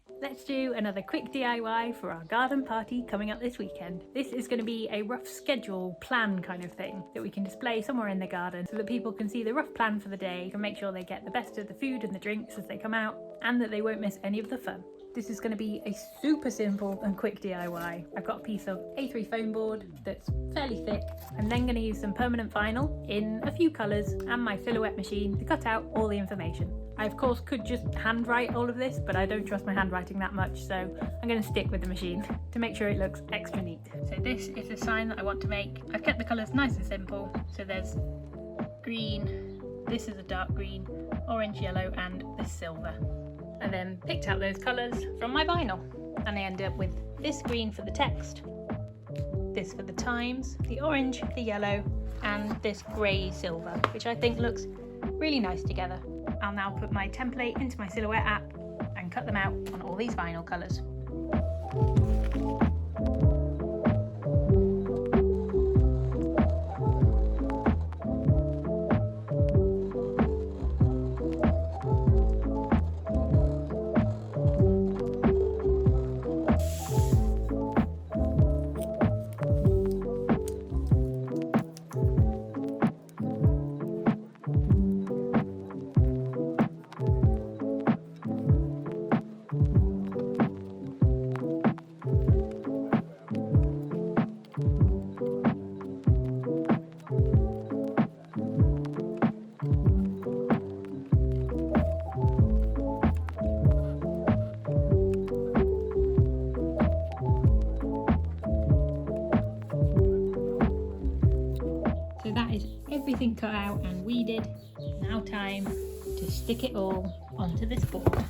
Let's do another quick DIY for our garden party coming up this weekend. This is going to be a rough schedule plan kind of thing that we can display somewhere in the garden so that people can see the rough plan for the day and make sure they get the best of the food and the drinks as they come out and that they won't miss any of the fun. This is going to be a super simple and quick DIY. I've got a piece of A3 foam board that's fairly thick. I'm then going to use some permanent vinyl in a few colours and my silhouette machine to cut out all the information. I of course could just handwrite all of this, but I don't trust my handwriting that much, so I'm going to stick with the machine to make sure it looks extra neat. So this is the sign that I want to make. I've kept the colours nice and simple. So there's green, this is a dark green, orange, yellow and this silver. I then picked out those colours from my vinyl and I ended up with this green for the text, this for the times, the orange, the yellow and this grey silver, which I think looks really nice together. I'll now put my template into my silhouette app and cut them out on all these vinyl colours. So that is everything cut out and weeded. Now time to stick it all onto this board.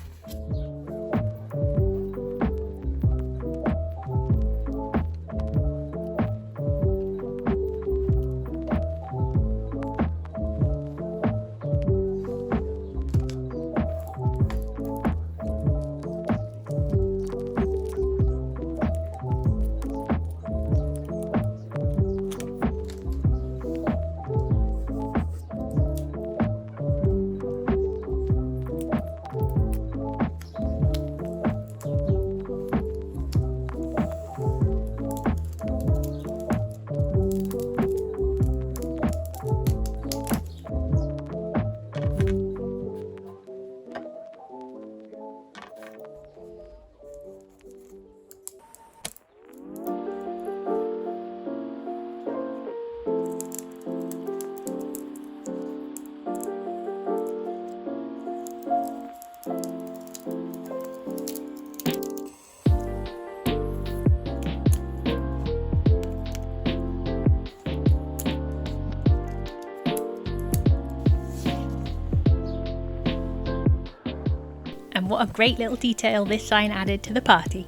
And what a great little detail this sign added to the party.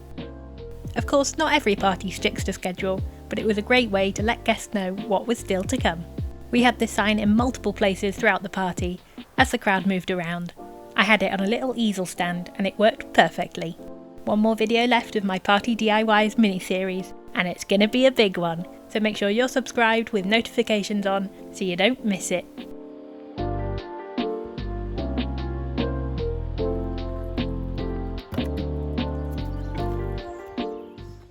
Of course, not every party sticks to schedule, but it was a great way to let guests know what was still to come. We had this sign in multiple places throughout the party as the crowd moved around. I had it on a little easel stand and it worked perfectly. One more video left of my Party DIYs mini-series, and it's gonna be a big one, so make sure you're subscribed with notifications on so you don't miss it.